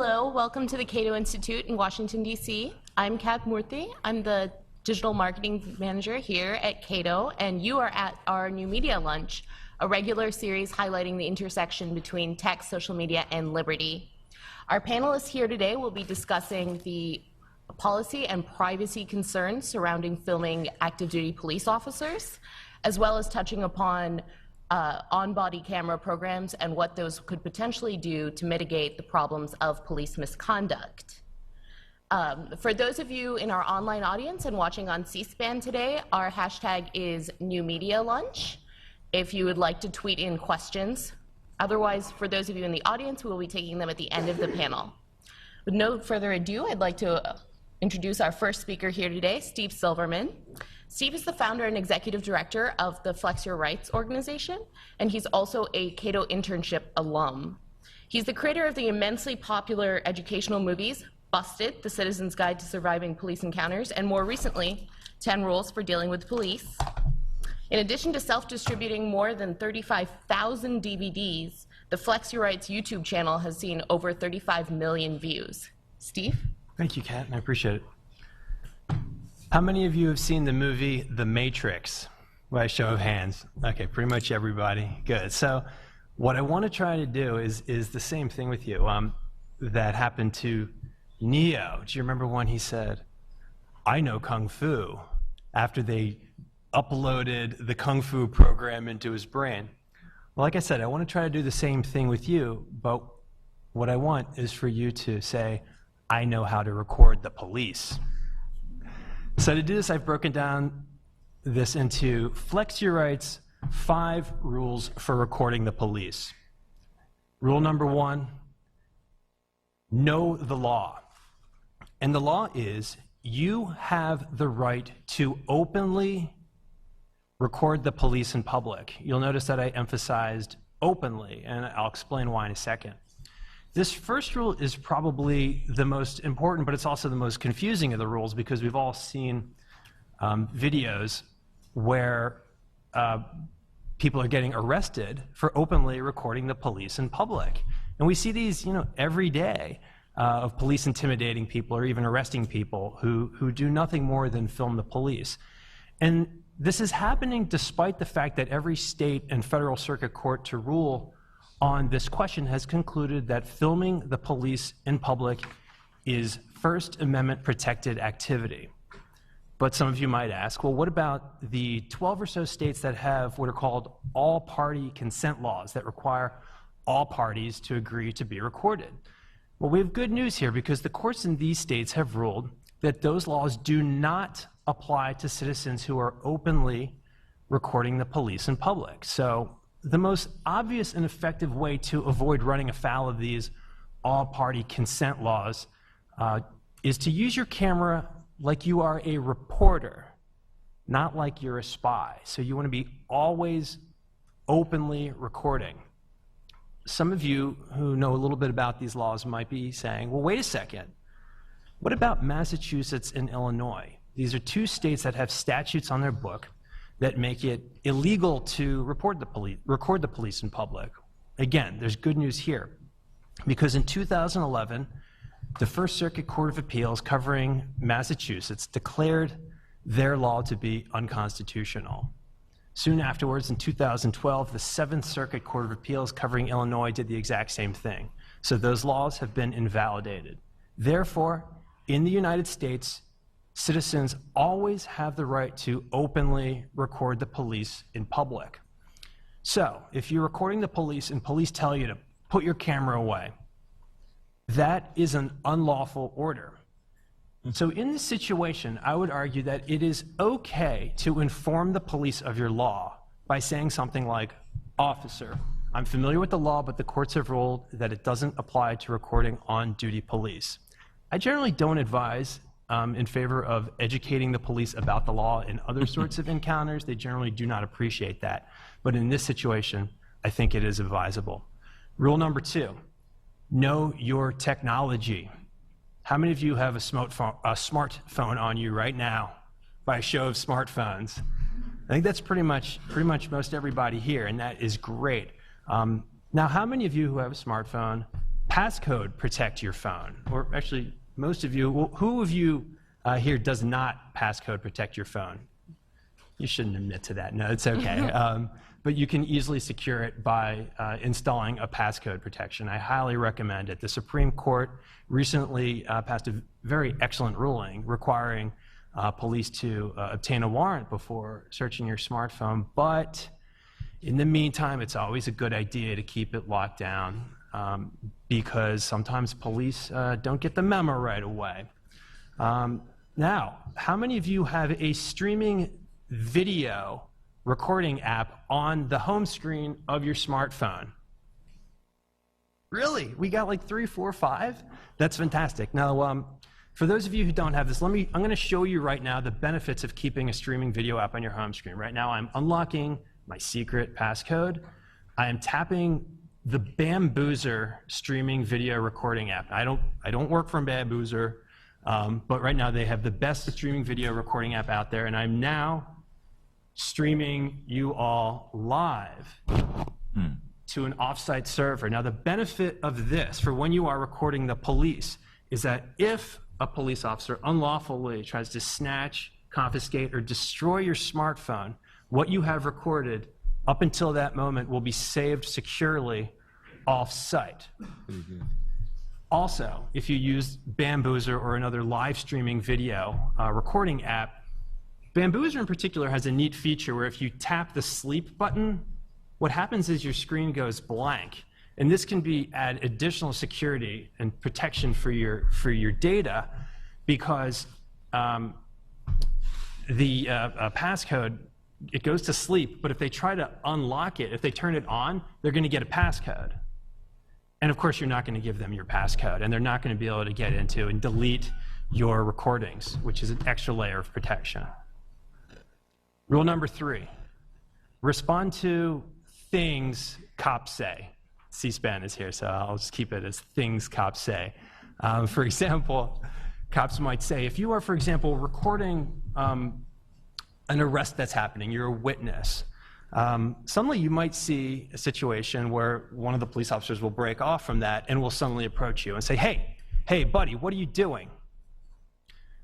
Hello, welcome to the Cato Institute in Washington, D.C. I'm Kat Murthy. I'm the Digital Marketing Manager here at Cato, and you are at our new media lunch, a regular series highlighting the intersection between tech, social media, and liberty. Our panelists here today will be discussing the policy and privacy concerns surrounding filming active duty police officers, as well as touching upon on-body camera programs and what those could potentially do to mitigate the problems of police misconduct. For those of you in our online audience and watching on C-SPAN today, our hashtag is #NewMediaLunch if you would like to tweet in questions. Otherwise, for those of you in the audience, we will be taking them at the end of the panel. With no further ado, I'd like to introduce our first speaker here today, Steve Silverman. Steve is the founder and executive director of the Flex Your Rights organization, and he's also a Cato internship alum. He's the creator of the immensely popular educational movies, Busted, The Citizen's Guide to Surviving Police Encounters, and more recently, 10 Rules for Dealing with Police. In addition to self-distributing more than 35,000 DVDs, the Flex Your Rights YouTube channel has seen over 35 million views. Steve? Thank you, Kat, and I appreciate it. How many of you have seen the movie The Matrix? By a show of hands. Okay, pretty much everybody. Good. So what I want to try to do is the same thing with you that happened to Neo. Do you remember when he said, "I know Kung Fu," after they uploaded the Kung Fu program into his brain? Well, like I said, I want to try to do the same thing with you, but what I want is for you to say, "I know how to record the police." So to do this, I've broken down this into Flex Your Rights 5 rules for recording the police. Rule number 1, know the law. And the law is you have the right to openly record the police in public. You'll notice that I emphasized openly, and I'll explain why in a second. This first rule is probably the most important, but it's also the most confusing of the rules because we've all seen videos where people are getting arrested for openly recording the police in public. And we see these, every day of police intimidating people or even arresting people who do nothing more than film the police. And this is happening despite the fact that every state and federal circuit court to rule on this question has concluded that filming the police in public is First Amendment protected activity. But some of you might ask, well, what about the 12 or so states that have what are called all-party consent laws that require all parties to agree to be recorded? Well, we have good news here because the courts in these states have ruled that those laws do not apply to citizens who are openly recording the police in public. So the most obvious and effective way to avoid running afoul of these all-party consent laws is to use your camera like you are a reporter, not like you're a spy. So you want to be always openly recording. Some of you who know a little bit about these laws might be saying, well, wait a second. What about Massachusetts and Illinois? These are 2 states that have statutes on their book that make it illegal to record the police in public. Again, there's good news here, because in 2011, the First Circuit Court of Appeals covering Massachusetts declared their law to be unconstitutional. Soon afterwards, in 2012, the Seventh Circuit Court of Appeals covering Illinois did the exact same thing. So those laws have been invalidated. Therefore, in the United States, citizens always have the right to openly record the police in public. So, if you're recording the police and police tell you to put your camera away, that is an unlawful order. So in this situation, I would argue that it is okay to inform the police of your law by saying something like, "Officer, I'm familiar with the law, but the courts have ruled that it doesn't apply to recording on-duty police." I generally don't advise in favor of educating the police about the law in other sorts of encounters. They generally do not appreciate that. But in this situation, I think it is advisable. Rule number 2, know your technology. How many of you have a smartphone on you right now? By a show of smartphones. I think that's pretty much most everybody here, and that is great. Now, how many of you who have a smartphone passcode protect your phone? Or actually, most of you, well, who of you here does not passcode protect your phone? You shouldn't admit to that. No, it's okay. But you can easily secure it by installing a passcode protection. I highly recommend it. The Supreme Court recently passed a very excellent ruling requiring police to obtain a warrant before searching your smartphone. But in the meantime, it's always a good idea to keep it locked down because sometimes police don't get the memo right away. Now, how many of you have a streaming video recording app on the home screen of your smartphone? Really? We got like 3, 4, 5? That's fantastic. Now, for those of you who don't have this, I'm going to show you right now the benefits of keeping a streaming video app on your home screen. Right now, I'm unlocking my secret passcode. I am tapping the Bamboozer streaming video recording app. I don't work from Bamboozer, but right now they have the best streaming video recording app out there, and I'm now streaming you all live to an offsite server. Now, the benefit of this for when you are recording the police is that if a police officer unlawfully tries to snatch, confiscate, or destroy your smartphone, what you have recorded up until that moment will be saved securely off-site. Also, if you use Bamboozer or another live streaming video recording app, Bamboozer in particular has a neat feature where if you tap the sleep button, what happens is your screen goes blank. And this can add additional security and protection for your data because the passcode, it goes to sleep, but if they try to unlock it, if they turn it on, they're going to get a passcode. And of course, you're not going to give them your passcode, and they're not going to be able to get into and delete your recordings, which is an extra layer of protection. Rule number 3, respond to things cops say. C-SPAN is here, so I'll just keep it as things cops say. For example, cops might say, if you are, for example, recording an arrest that's happening, you're a witness, suddenly you might see a situation where one of the police officers will break off from that and will suddenly approach you and say, hey, buddy, what are you doing?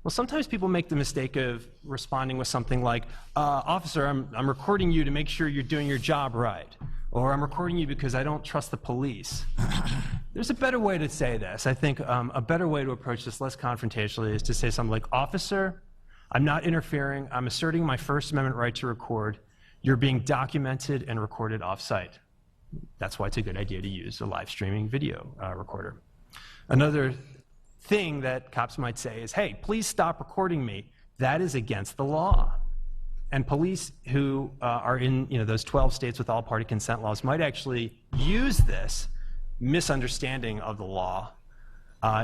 Well, sometimes people make the mistake of responding with something like, officer, I'm recording you to make sure you're doing your job right. Or I'm recording you because I don't trust the police. There's a better way to say this. I think a better way to approach this less confrontationally is to say something like, officer, I'm not interfering. I'm asserting my First Amendment right to record. You're being documented and recorded off-site. That's why it's a good idea to use a live streaming video recorder. Another thing that cops might say is, hey, please stop recording me. That is against the law. And police who are in those 12 states with all-party consent laws might actually use this misunderstanding of the law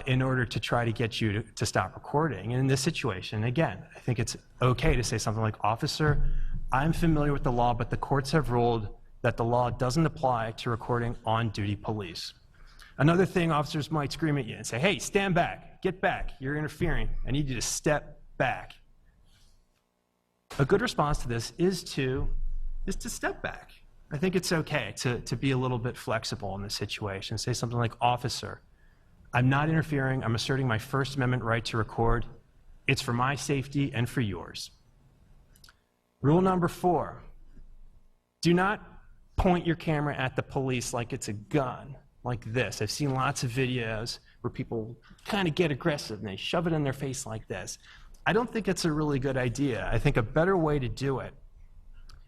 in order to try to get you to stop recording. And in this situation, again, I think it's okay to say something like, officer, I'm familiar with the law, but the courts have ruled that the law doesn't apply to recording on-duty police. Another thing, officers might scream at you and say, hey, stand back, get back, you're interfering, I need you to step back. A good response to this is to step back. I think it's okay to be a little bit flexible in this situation. Say something like, officer, I'm not interfering, I'm asserting my First Amendment right to record. It's for my safety and for yours. Rule number 4, do not point your camera at the police like it's a gun, like this. I've seen lots of videos where people kind of get aggressive and they shove it in their face like this. I don't think it's a really good idea. I think a better way to do it,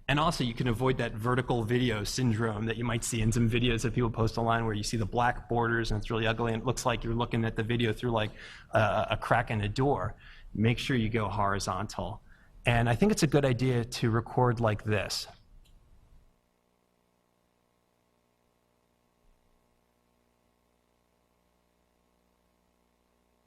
and also you can avoid that vertical video syndrome that you might see in some videos that people post online where you see the black borders and it's really ugly and it looks like you're looking at the video through like a crack in a door. Make sure you go horizontal. And I think it's a good idea to record like this.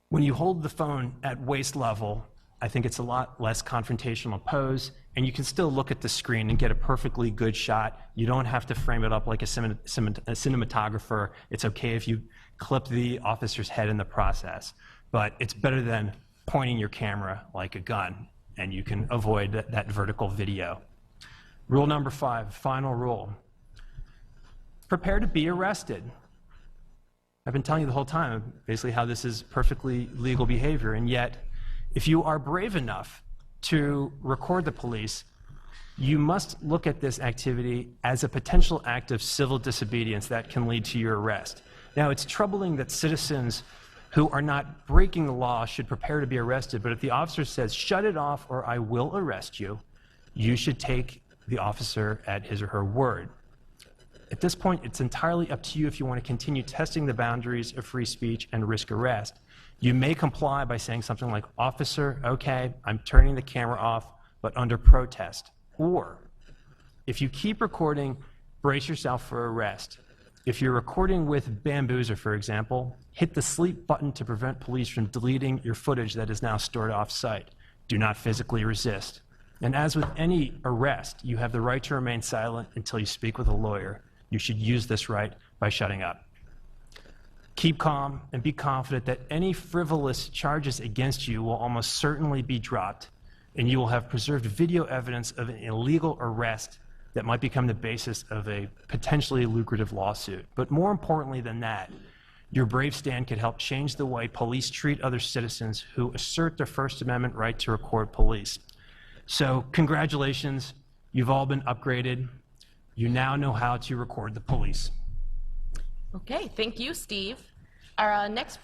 When you hold the phone at waist level, I think it's a lot less confrontational pose, and you can still look at the screen and get a perfectly good shot. You don't have to frame it up like a cinematographer. It's okay if you clip the officer's head in the process, but it's better than pointing your camera like a gun, and you can avoid that vertical video. Rule number 5, final rule. Prepare to be arrested. I've been telling you the whole time, basically, how this is perfectly legal behavior, and yet, if you are brave enough to record the police, you must look at this activity as a potential act of civil disobedience that can lead to your arrest. Now, it's troubling that citizens who are not breaking the law should prepare to be arrested, but if the officer says, shut it off or I will arrest you, you should take the officer at his or her word. At this point, it's entirely up to you if you want to continue testing the boundaries of free speech and risk arrest. You may comply by saying something like, officer, okay, I'm turning the camera off, but under protest. Or, if you keep recording, brace yourself for arrest. If you're recording with Bamboozer, for example, hit the sleep button to prevent police from deleting your footage that is now stored off-site. Do not physically resist. And as with any arrest, you have the right to remain silent until you speak with a lawyer. You should use this right by shutting up. Keep calm and be confident that any frivolous charges against you will almost certainly be dropped, and you will have preserved video evidence of an illegal arrest that might become the basis of a potentially lucrative lawsuit. But more importantly than that, your brave stand could help change the way police treat other citizens who assert their First Amendment right to record police. So congratulations, you've all been upgraded. You now know how to record the police. Okay, thank you, Steve. Our next